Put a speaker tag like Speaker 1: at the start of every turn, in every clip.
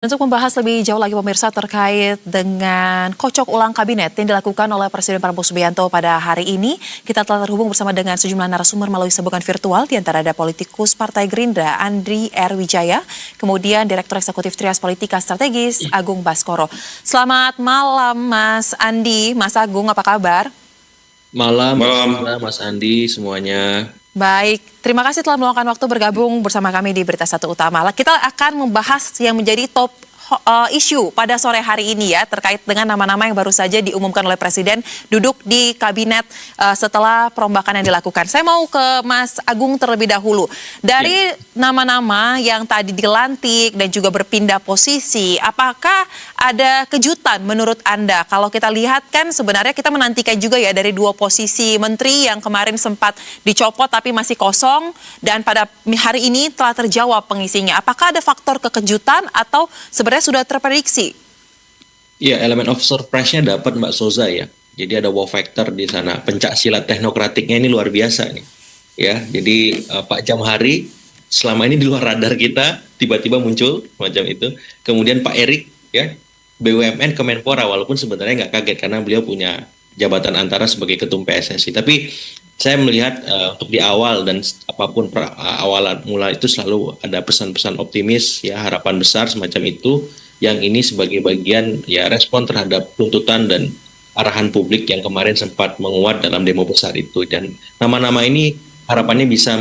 Speaker 1: Untuk membahas lebih jauh lagi pemirsa terkait dengan kocok ulang kabinet yang dilakukan oleh Presiden Prabowo Subianto pada hari ini, kita telah terhubung bersama dengan sejumlah narasumber melalui sambungan virtual, di antara ada politikus Partai Gerindra Andri R. Wijaya, kemudian Direktur Eksekutif Trias Politika Strategis Agung Baskoro. Selamat malam Mas Andi, Mas Agung, apa kabar?
Speaker 2: Malam. Mas Andi semuanya.
Speaker 1: Baik, terima kasih telah meluangkan waktu bergabung bersama kami di Berita Satu Utama. Kita akan membahas yang menjadi top isu pada sore hari ini ya, terkait dengan nama-nama yang baru saja diumumkan oleh Presiden duduk di kabinet setelah perombakan yang dilakukan. Saya mau ke Mas Agung terlebih dahulu. Dari nama-nama yang tadi dilantik dan juga berpindah posisi, apakah ada kejutan menurut Anda? Kalau kita lihat kan sebenarnya kita menantikan juga ya dari dua posisi menteri yang kemarin sempat dicopot tapi masih kosong, dan pada hari ini telah terjawab pengisinya. Apakah ada faktor kekejutan atau sebenarnya sudah terprediksi?
Speaker 2: Ya, elemen of surprise-nya dapat Mbak Soza ya. Jadi ada wow factor di sana. Pencak silat teknokratiknya ini luar biasa nih. Ya, jadi Pak Jamhari selama ini di luar radar kita tiba-tiba muncul macam itu. Kemudian Pak Erik ya, BUMN Kemenpora, walaupun sebenarnya nggak kaget karena beliau punya jabatan antara sebagai ketum PSSI. Tapi saya melihat untuk di awal dan apapun awalan mula itu selalu ada pesan-pesan optimis ya, harapan besar semacam itu, yang ini sebagai bagian ya respon terhadap tuntutan dan arahan publik yang kemarin sempat menguat dalam demo besar itu. Dan nama-nama ini harapannya bisa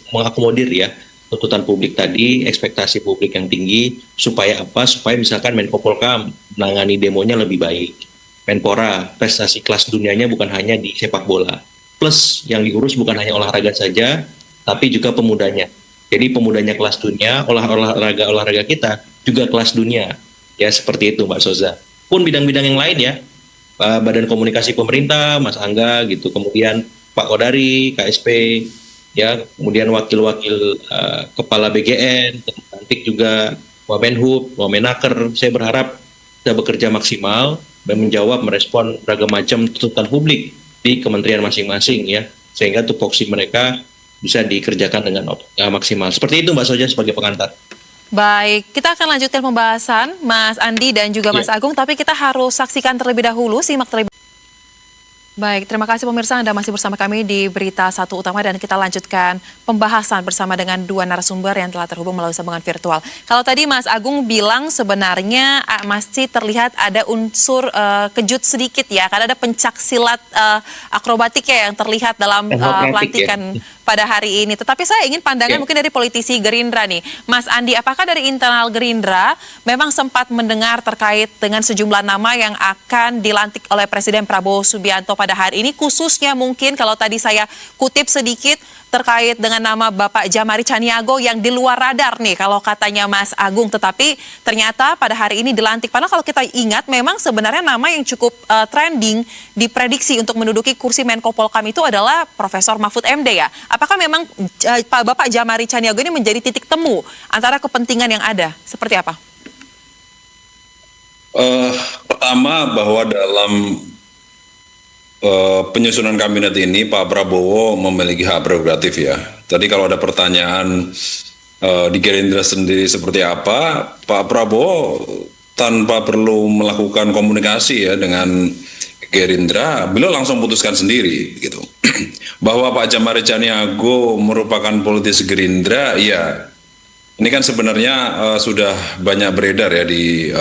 Speaker 2: mengakomodir ya tuntutan publik tadi, ekspektasi publik yang tinggi, supaya apa? Supaya misalkan Menko Polhukam menangani demonya lebih baik. Menpora, prestasi kelas dunianya bukan hanya di sepak bola. Plus yang diurus bukan hanya olahraga saja, tapi juga pemudanya. Jadi pemudanya kelas dunia, olahraga kita juga kelas dunia. Ya seperti itu Mbak Soza. Pun bidang-bidang yang lain ya, Badan Komunikasi Pemerintah, Mas Angga gitu, kemudian Pak Kodari, KSP, ya, kemudian wakil-wakil kepala BGN, nanti juga Wamenhub, Wamenaker. Saya berharap kita bekerja maksimal dan menjawab, merespon beragam macam tuntutan publik di kementerian masing-masing ya, sehingga tupoksi mereka bisa dikerjakan dengan maksimal. Seperti itu Mbak Soja sebagai pengantar.
Speaker 1: Baik, kita akan lanjutkan pembahasan Mas Andi dan juga Mas Agung, tapi kita harus saksikan terlebih dahulu, simak terlebih. Baik, terima kasih pemirsa, Anda masih bersama kami di Berita Satu Utama, dan kita lanjutkan pembahasan bersama dengan dua narasumber yang telah terhubung melalui sambungan virtual. Kalau tadi Mas Agung bilang sebenarnya masih terlihat ada unsur kejut sedikit ya, karena ada pencak silat akrobatik ya yang terlihat dalam pelantikan pada hari ini. Tetapi saya ingin pandangan mungkin dari politisi Gerindra nih. Mas Andi, apakah dari internal Gerindra memang sempat mendengar terkait dengan sejumlah nama yang akan dilantik oleh Presiden Prabowo Subianto pada hari ini, khususnya mungkin kalau tadi saya kutip sedikit terkait dengan nama Bapak Jamari Caniago yang di luar radar nih kalau katanya Mas Agung, tetapi ternyata pada hari ini dilantik. Padahal kalau kita ingat memang sebenarnya nama yang cukup trending diprediksi untuk menduduki kursi Menko Polhukam itu adalah Profesor Mahfud MD ya. Apakah memang Bapak Jamari Caniago ini menjadi titik temu antara kepentingan yang ada? Seperti apa?
Speaker 3: Pertama, bahwa dalam penyusunan kabinet ini Pak Prabowo memiliki hak prerogatif ya. Tadi kalau ada pertanyaan di Gerindra sendiri seperti apa, Pak Prabowo tanpa perlu melakukan komunikasi ya dengan Gerindra, beliau langsung putuskan sendiri gitu. Bahwa Pak Jamari Caniago merupakan politisi Gerindra, ya ini kan sebenarnya sudah banyak beredar ya di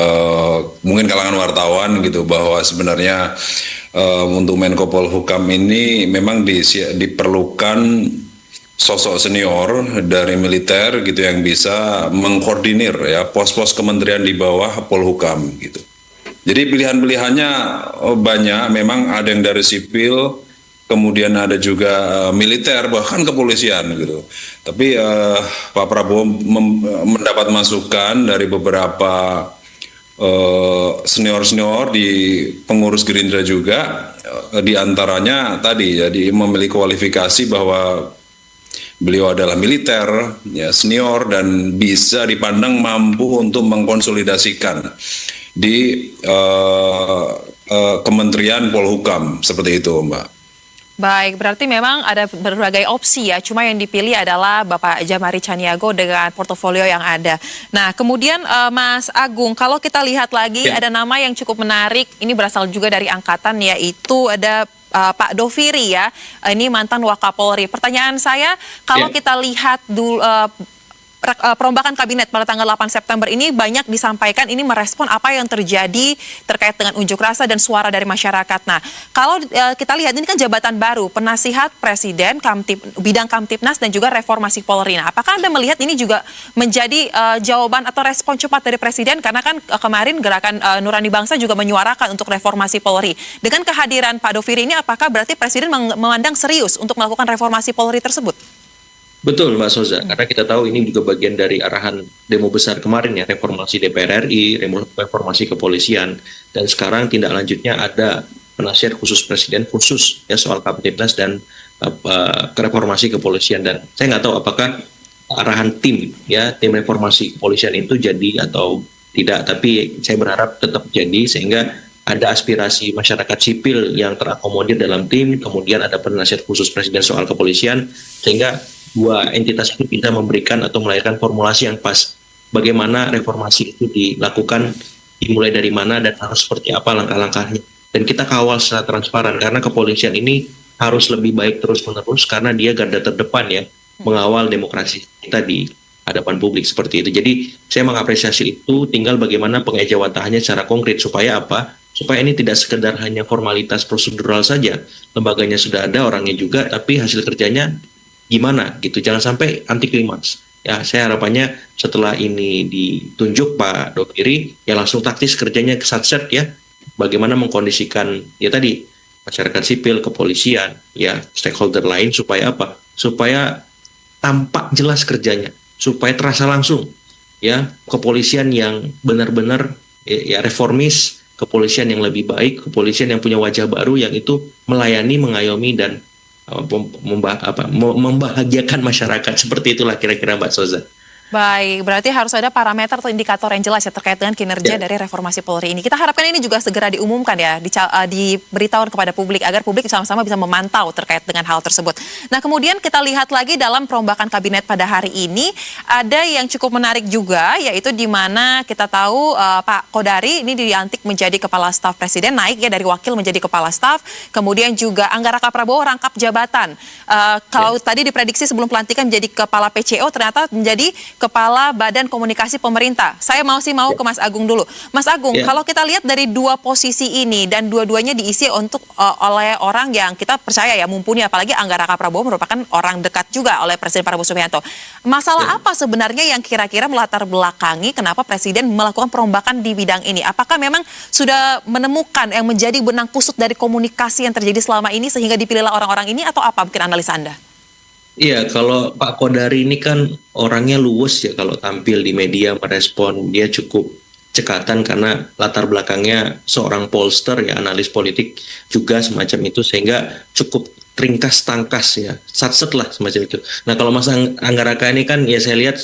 Speaker 3: mungkin kalangan wartawan gitu, bahwa sebenarnya untuk Menko Polhukam ini memang diperlukan sosok senior dari militer gitu yang bisa mengkoordinir ya pos-pos kementerian di bawah Polhukam gitu. Jadi pilihan-pilihannya banyak, memang ada yang dari sipil, kemudian ada juga militer, bahkan kepolisian gitu. Tapi Pak Prabowo mendapat masukan dari beberapa senior-senior di pengurus Gerindra juga, diantaranya tadi jadi memiliki kualifikasi bahwa beliau adalah militer, ya senior, dan bisa dipandang mampu untuk mengkonsolidasikan di Kementerian Polhukam, seperti itu Mbak.
Speaker 1: Baik, berarti memang ada berbagai opsi ya, cuma yang dipilih adalah Bapak Jamari Caniago dengan portofolio yang ada. Nah, kemudian Mas Agung, kalau kita lihat lagi
Speaker 2: Ya.
Speaker 1: ada nama yang cukup menarik, ini berasal juga dari angkatan, yaitu ada Pak Doviri ya, ini mantan Wakapolri. Pertanyaan saya, kalau
Speaker 2: Ya.
Speaker 1: kita lihat dulu perombakan kabinet pada tanggal 8 September ini banyak disampaikan ini merespon apa yang terjadi terkait dengan unjuk rasa dan suara dari masyarakat. Nah, kalau kita lihat ini kan jabatan baru, penasihat presiden, bidang Kamtipnas dan juga reformasi Polri. Nah, apakah Anda melihat ini juga menjadi jawaban atau respon cepat dari presiden? Karena kan kemarin gerakan Nurani Bangsa juga menyuarakan untuk reformasi Polri. Dengan kehadiran Pak Doviri ini, apakah berarti presiden memandang serius untuk melakukan reformasi Polri tersebut?
Speaker 2: Betul Mbak Soza, karena kita tahu ini juga bagian dari arahan demo besar kemarin ya, reformasi DPR RI, reformasi kepolisian, dan sekarang tindak lanjutnya ada penasihat khusus presiden khusus ya soal Kamtipnas dan reformasi kepolisian. Dan saya nggak tahu apakah arahan tim reformasi kepolisian itu jadi atau tidak, tapi saya berharap tetap jadi sehingga ada aspirasi masyarakat sipil yang terakomodir dalam tim, kemudian ada penasihat khusus presiden soal kepolisian, sehingga dua entitas itu bisa memberikan atau melahirkan formulasi yang pas. Bagaimana reformasi itu dilakukan, dimulai dari mana, dan harus seperti apa langkah-langkahnya. Dan kita kawal secara transparan, karena kepolisian ini harus lebih baik terus-menerus, karena dia garda terdepan ya, mengawal demokrasi kita di hadapan publik seperti itu. Jadi saya mengapresiasi itu, tinggal bagaimana pengejawantahannya secara konkret, supaya apa? Supaya ini tidak sekedar hanya formalitas prosedural saja. Lembaganya sudah ada, orangnya juga, tapi hasil kerjanya gimana gitu, jangan sampai anti klimaks ya. Saya harapannya setelah ini ditunjuk Pak Doviri ya langsung taktis kerjanya kesat-set ya, bagaimana mengkondisikan ya tadi masyarakat sipil, kepolisian ya, stakeholder lain, supaya apa, supaya tampak jelas kerjanya, supaya terasa langsung ya, kepolisian yang benar-benar ya reformis, kepolisian yang lebih baik, kepolisian yang punya wajah baru, yang itu melayani, mengayomi, dan membahagiakan masyarakat. Seperti itulah kira-kira Mbak Soza.
Speaker 1: Baik, berarti harus ada parameter atau indikator yang jelas ya terkait dengan kinerja dari reformasi Polri ini. Kita harapkan ini juga segera diumumkan ya, diberitahu kepada publik agar publik sama-sama bisa memantau terkait dengan hal tersebut. Nah, kemudian kita lihat lagi dalam perombakan kabinet pada hari ini ada yang cukup menarik juga, yaitu di mana kita tahu Pak Kodari ini dilantik menjadi kepala staf presiden, naik ya dari wakil menjadi kepala staf. Kemudian juga Anggaraka Prabowo rangkap jabatan. Kalau tadi diprediksi sebelum pelantikan menjadi kepala PCO, ternyata menjadi Kepala Badan Komunikasi Pemerintah. Saya mau ke Mas Agung dulu. Mas Agung, kalau kita lihat dari dua posisi ini dan dua-duanya diisi oleh orang yang kita percaya ya mumpuni, apalagi Anggaraka Prabowo merupakan orang dekat juga oleh Presiden Prabowo Subianto. Masalah apa sebenarnya yang kira-kira melatar belakangi kenapa Presiden melakukan perombakan di bidang ini? Apakah memang sudah menemukan yang menjadi benang kusut dari komunikasi yang terjadi selama ini sehingga dipilihlah orang-orang ini, atau apa mungkin analisa Anda?
Speaker 2: Iya, kalau Pak Kodari ini kan orangnya luwes ya, kalau tampil di media merespon, dia cukup cekatan karena latar belakangnya seorang pollster ya, analis politik juga semacam itu, sehingga cukup ringkas tangkas ya, satset lah semacam itu. Nah, kalau Mas Anggaraka ini kan ya saya lihat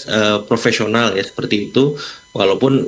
Speaker 2: profesional ya seperti itu, walaupun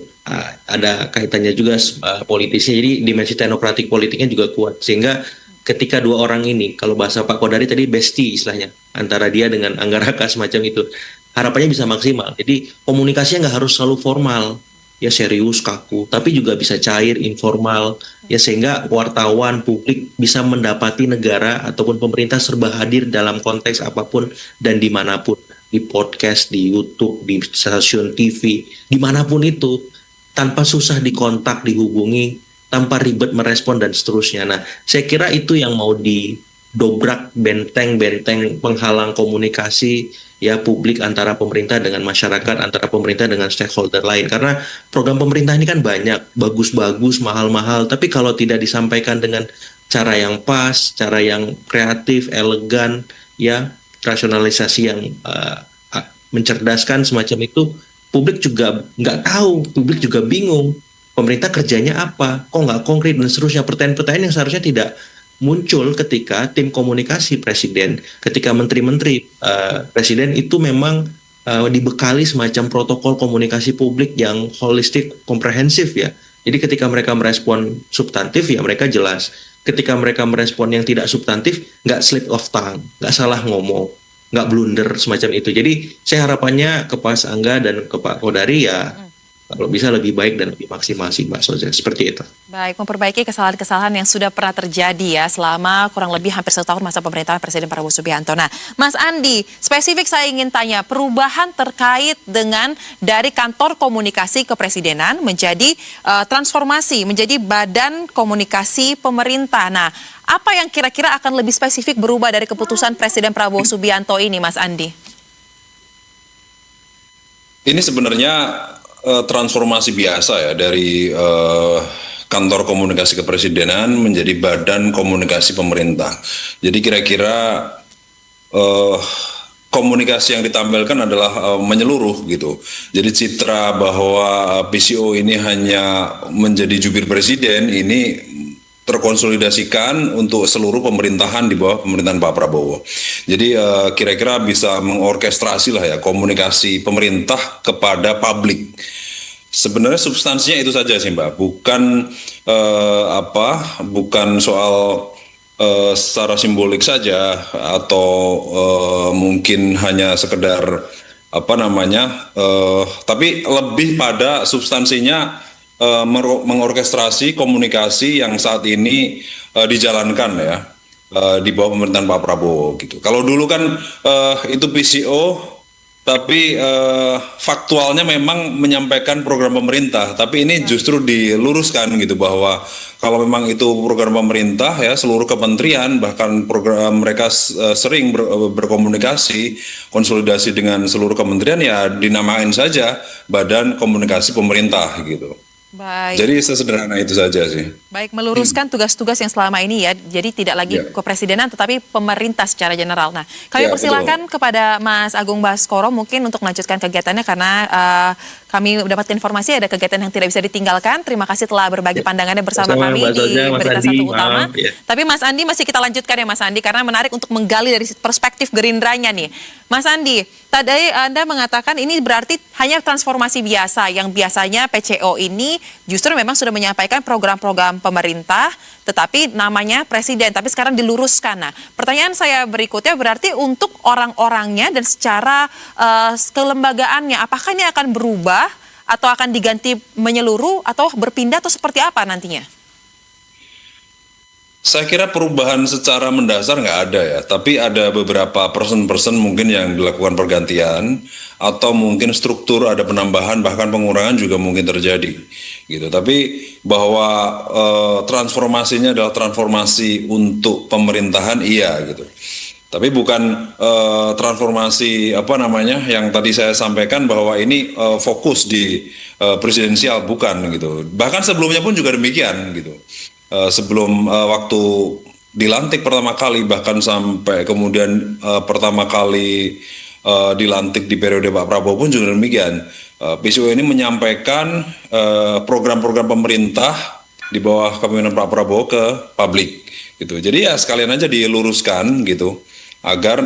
Speaker 2: ada kaitannya juga politisnya, jadi dimensi teknokratik politiknya juga kuat, sehingga ketika dua orang ini, kalau bahasa Pak Kodari tadi bestie istilahnya, antara dia dengan Anggaraka semacam itu, harapannya bisa maksimal. Jadi komunikasinya nggak harus selalu formal, ya serius, kaku, tapi juga bisa cair, informal, ya sehingga wartawan, publik bisa mendapati negara ataupun pemerintah serba hadir dalam konteks apapun dan dimanapun, di podcast, di YouTube, di stasiun TV, dimanapun itu, tanpa susah dikontak, dihubungi, tanpa ribet merespon dan seterusnya. Nah, saya kira itu yang mau didobrak benteng-benteng penghalang komunikasi ya publik antara pemerintah dengan masyarakat, antara pemerintah dengan stakeholder lain. Karena program pemerintah ini kan banyak, bagus-bagus, mahal-mahal, tapi kalau tidak disampaikan dengan cara yang pas, cara yang kreatif, elegan, ya rasionalisasi yang mencerdaskan semacam itu, publik juga nggak tahu, publik juga bingung. Pemerintah kerjanya apa, kok nggak konkret dan seterusnya. Pertanyaan-pertanyaan yang seharusnya tidak muncul ketika tim komunikasi presiden, ketika menteri-menteri presiden itu memang dibekali semacam protokol komunikasi publik yang holistik, komprehensif ya. Jadi ketika mereka merespon substantif ya mereka jelas. ketika mereka merespon yang tidak substantif, nggak slip of tongue, nggak salah ngomong, nggak blunder semacam itu. Jadi saya harapannya ke Pak Angga dan ke Pak Kodari ya kalau bisa lebih baik dan lebih maksimal sih Mbak Soza, seperti itu.
Speaker 1: Baik, memperbaiki kesalahan-kesalahan yang sudah pernah terjadi ya selama kurang lebih hampir 1 tahun masa pemerintahan Presiden Prabowo Subianto. Nah, Mas Andi, spesifik saya ingin tanya, perubahan terkait dengan dari kantor komunikasi kepresidenan menjadi transformasi, menjadi badan komunikasi pemerintah. Nah, apa yang kira-kira akan lebih spesifik berubah dari keputusan Presiden Prabowo Subianto ini, Mas Andi?
Speaker 3: Ini sebenarnya transformasi biasa ya dari kantor komunikasi kepresidenan menjadi badan komunikasi pemerintah. Jadi kira-kira komunikasi yang ditampilkan adalah menyeluruh gitu. Jadi citra bahwa PCO ini hanya menjadi jubir presiden ini terkonsolidasikan untuk seluruh pemerintahan di bawah pemerintahan Pak Prabowo. Jadi kira-kira bisa mengorkestrasi lah ya komunikasi pemerintah kepada publik. Sebenarnya substansinya itu saja sih Mbak, bukan bukan soal secara simbolik saja atau mungkin hanya sekedar tapi lebih pada substansinya. Mengorkestrasi komunikasi yang saat ini dijalankan ya di bawah pemerintahan Pak Prabowo gitu. Kalau dulu kan itu PCO, tapi faktualnya memang menyampaikan program pemerintah. Tapi ini justru diluruskan gitu bahwa kalau memang itu program pemerintah ya seluruh kementerian bahkan program mereka sering berkomunikasi konsolidasi dengan seluruh kementerian ya dinamain saja Badan Komunikasi Pemerintah gitu.
Speaker 1: Baik.
Speaker 3: Jadi sesederhana itu saja sih.
Speaker 1: Baik, meluruskan tugas-tugas yang selama ini ya, jadi tidak lagi kepresidenan tetapi pemerintah secara general. Nah, kami persilakan kepada Mas Agung Baskoro mungkin untuk melanjutkan kegiatannya karena kami mendapatkan informasi ada kegiatan yang tidak bisa ditinggalkan. Terima kasih telah berbagi pandangannya bersama kami di Berita Satu Utama. Tapi Mas Andi masih kita lanjutkan ya Mas Andi karena menarik untuk menggali dari perspektif Gerindranya nih. Mas Andi, tadi Anda mengatakan ini berarti hanya transformasi biasa yang biasanya PCO ini justru memang sudah menyampaikan program-program pemerintah tetapi namanya presiden tapi sekarang diluruskan. Nah, pertanyaan saya berikutnya berarti untuk orang-orangnya dan secara kelembagaannya apakah ini akan berubah atau akan diganti menyeluruh atau berpindah atau seperti apa nantinya?
Speaker 3: Saya kira perubahan secara mendasar nggak ada ya, tapi ada beberapa person-person mungkin yang dilakukan pergantian atau mungkin struktur ada penambahan bahkan pengurangan juga mungkin terjadi gitu. Tapi bahwa transformasinya adalah transformasi untuk pemerintahan iya gitu. Tapi bukan transformasi yang tadi saya sampaikan bahwa ini fokus di presidensial bukan gitu. Bahkan sebelumnya pun juga demikian gitu. Sebelum waktu dilantik pertama kali bahkan sampai kemudian pertama kali dilantik di periode Pak Prabowo pun juga demikian. PCO ini menyampaikan program-program pemerintah di bawah kepemimpinan Pak Prabowo ke publik gitu. Jadi ya sekalian aja diluruskan gitu agar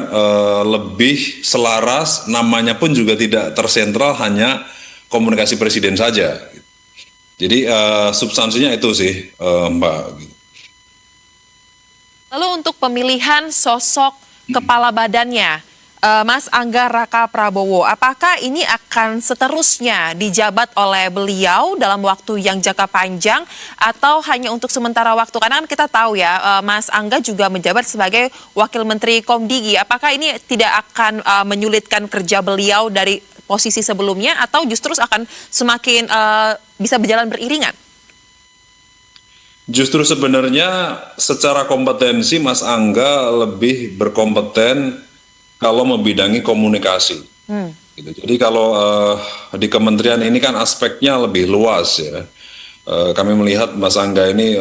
Speaker 3: lebih selaras, namanya pun juga tidak tersentral hanya komunikasi presiden saja. Jadi substansinya itu sih Mbak.
Speaker 1: Lalu untuk pemilihan sosok kepala badannya, Mas Angga Raka Prabowo, apakah ini akan seterusnya dijabat oleh beliau dalam waktu yang jangka panjang atau hanya untuk sementara waktu? Karena kan kita tahu ya, Mas Angga juga menjabat sebagai Wakil Menteri Komdigi. Apakah ini tidak akan menyulitkan kerja beliau dari posisi sebelumnya atau justru akan semakin bisa berjalan beriringan?
Speaker 3: Justru sebenarnya secara kompetensi Mas Angga lebih berkompeten kalau membidangi komunikasi. Gitu. Jadi kalau di kementerian ini kan aspeknya lebih luas ya. Kami melihat Mas Angga ini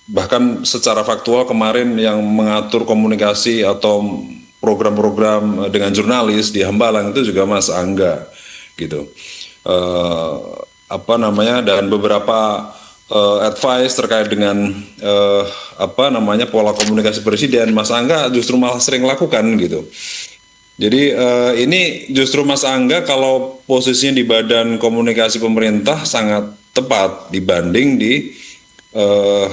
Speaker 3: bahkan secara faktual kemarin yang mengatur komunikasi atau program-program dengan jurnalis di Hambalang itu juga Mas Angga gitu. Dan beberapa advice terkait dengan pola komunikasi presiden Mas Angga justru malah sering lakukan gitu. Jadi ini justru Mas Angga kalau posisinya di Badan Komunikasi Pemerintah sangat tepat dibanding di eh,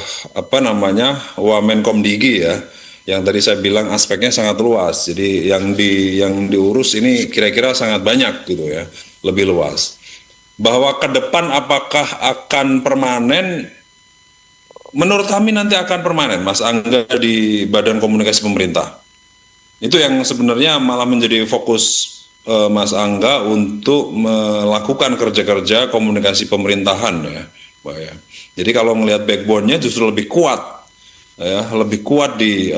Speaker 3: Wamenkomdigi ya, yang tadi saya bilang aspeknya sangat luas. Jadi yang diurus ini kira-kira sangat banyak gitu ya, lebih luas. Bahwa ke depan apakah akan permanen? Menurut kami nanti akan permanen, Mas Angga, di Badan Komunikasi Pemerintah. Itu yang sebenarnya malah menjadi fokus Mas Angga untuk melakukan kerja-kerja komunikasi pemerintahan ya, Pak ya. Jadi kalau melihat backbone-nya justru lebih kuat, ya, lebih kuat di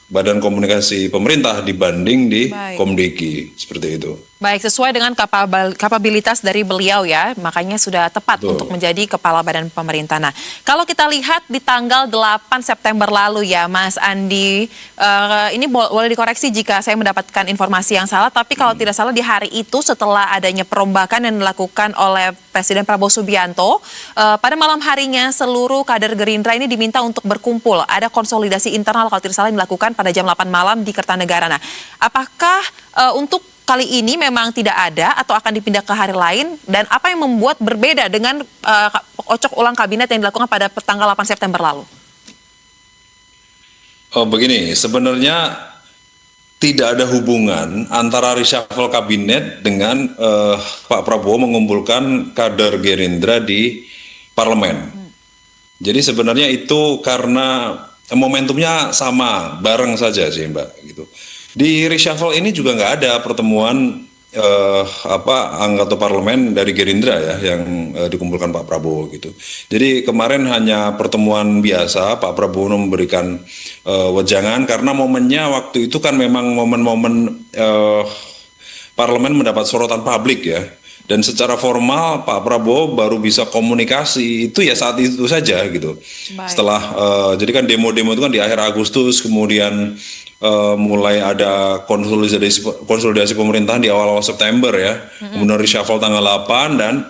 Speaker 3: Badan Komunikasi Pemerintah dibanding di
Speaker 1: Baik.
Speaker 3: Komdiki, seperti itu.
Speaker 1: Baik, sesuai dengan kapabilitas dari beliau ya, makanya sudah tepat
Speaker 3: Betul.
Speaker 1: untuk menjadi Kepala Badan Pemerintah. Nah, kalau kita lihat di tanggal 8 September lalu ya, Mas Andi, ini boleh dikoreksi jika saya mendapatkan informasi yang salah, tapi kalau tidak salah di hari itu setelah adanya perombakan yang dilakukan oleh Presiden Prabowo Subianto, pada malam harinya seluruh kader Gerindra ini diminta untuk berkumpul. Ada konsolidasi internal kalau tidak salah yang dilakukan pada jam 8 malam di Kertanegara. Nah, apakah untuk kali ini memang tidak ada atau akan dipindah ke hari lain, dan apa yang membuat berbeda dengan ocok ulang kabinet yang dilakukan pada tanggal 8 September lalu?
Speaker 3: Oh, begini, sebenarnya tidak ada hubungan antara reshuffle kabinet dengan Pak Prabowo mengumpulkan kader Gerindra di parlemen. Jadi sebenarnya itu karena momentumnya sama, bareng saja sih Mbak, gitu. Di reshuffle ini juga nggak ada pertemuan anggota parlemen dari Gerindra ya yang dikumpulkan Pak Prabowo gitu. Jadi kemarin hanya pertemuan biasa, Pak Prabowo memberikan wejangan karena momennya waktu itu kan memang momen-momen parlemen mendapat sorotan publik ya. Dan secara formal Pak Prabowo baru bisa komunikasi itu ya saat itu saja gitu.
Speaker 1: Baik.
Speaker 3: Setelah jadi kan demo-demo itu kan di akhir Agustus, kemudian mulai ada konsolidasi pemerintahan di awal-awal September ya. Kemudian reshuffle tanggal 8 dan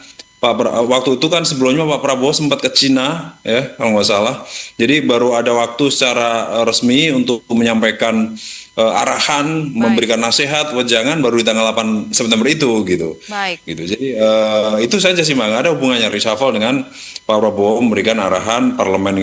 Speaker 3: waktu itu kan sebelumnya Pak Prabowo sempat ke Cina ya kalau nggak salah. Jadi baru ada waktu secara resmi untuk menyampaikan arahan, memberikan nasihat, wejangan baru di tanggal 8 September itu gitu.
Speaker 1: Baik.
Speaker 3: Gitu. Jadi itu saja sih Mbak, nggak ada hubungannya reshuffle dengan Pak Prabowo memberikan arahan parlemen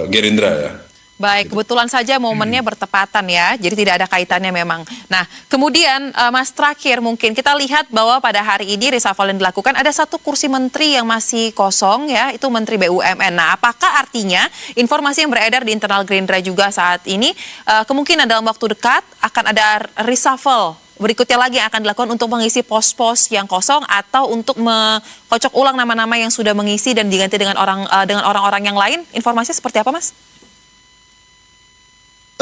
Speaker 3: Gerindra ya.
Speaker 1: Baik, kebetulan saja momennya bertepatan ya, jadi tidak ada kaitannya memang. Nah, kemudian Mas terakhir mungkin kita lihat bahwa pada hari ini reshuffle yang dilakukan ada satu kursi menteri yang masih kosong ya, itu Menteri BUMN. Nah, apakah artinya informasi yang beredar di internal Gerindra juga saat ini kemungkinan dalam waktu dekat akan ada reshuffle berikutnya lagi yang akan dilakukan untuk mengisi pos-pos yang kosong atau untuk mengkocok ulang nama-nama yang sudah mengisi dan diganti dengan orang-orang yang lain? Informasinya seperti apa, Mas?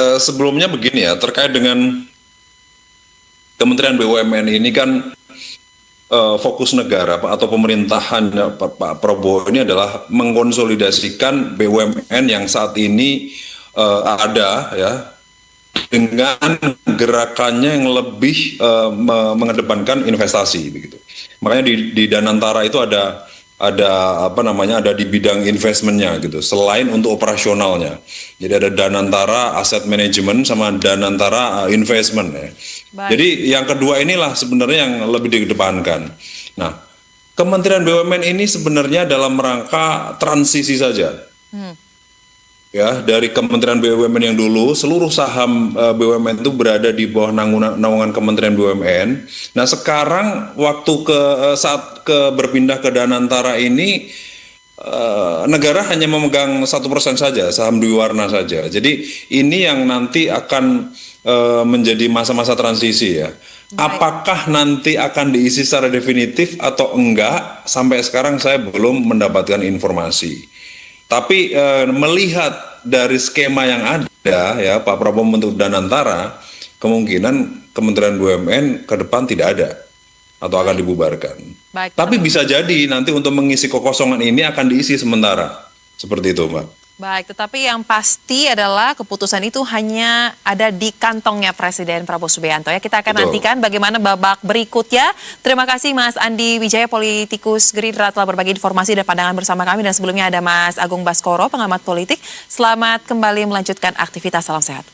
Speaker 3: Sebelumnya begini ya, terkait dengan Kementerian BUMN ini kan fokus negara atau pemerintahan Pak Prabowo ini adalah mengkonsolidasikan BUMN yang saat ini ada ya dengan gerakannya yang lebih mengedepankan investasi begitu. Makanya di Danantara itu ada di bidang investmentnya gitu, selain untuk operasionalnya. Jadi ada Danantara Asset Management sama Danantara Investment ya.
Speaker 1: Baik.
Speaker 3: Jadi yang kedua inilah sebenarnya yang lebih dikedepankan. Nah, Kementerian BUMN ini sebenarnya dalam rangka transisi saja. Ya, dari Kementerian BUMN yang dulu, seluruh saham BUMN itu berada di bawah naungan Kementerian BUMN. Nah, sekarang waktu saat berpindah ke Danantara ini, negara hanya memegang 1% saja, saham Dwi Warna saja. Jadi ini yang nanti akan menjadi masa-masa transisi ya. Apakah nanti akan diisi secara definitif atau enggak? Sampai sekarang saya belum mendapatkan informasi. Tapi melihat dari skema yang ada ya, Pak Prabowo membentuk Danantara, kemungkinan Kementerian BUMN ke depan tidak ada atau akan dibubarkan.
Speaker 1: Baik.
Speaker 3: Tapi bisa jadi nanti untuk mengisi kekosongan ini akan diisi sementara. Seperti itu, Mbak.
Speaker 1: Baik, tetapi yang pasti adalah keputusan itu hanya ada di kantongnya Presiden Prabowo Subianto ya. Kita akan nantikan bagaimana babak berikutnya. Terima kasih Mas Andi Wijaya, politikus Gerindra, telah berbagi informasi dan pandangan bersama kami. Dan sebelumnya ada Mas Agung Baskoro, pengamat politik. Selamat kembali melanjutkan aktivitas. Salam sehat.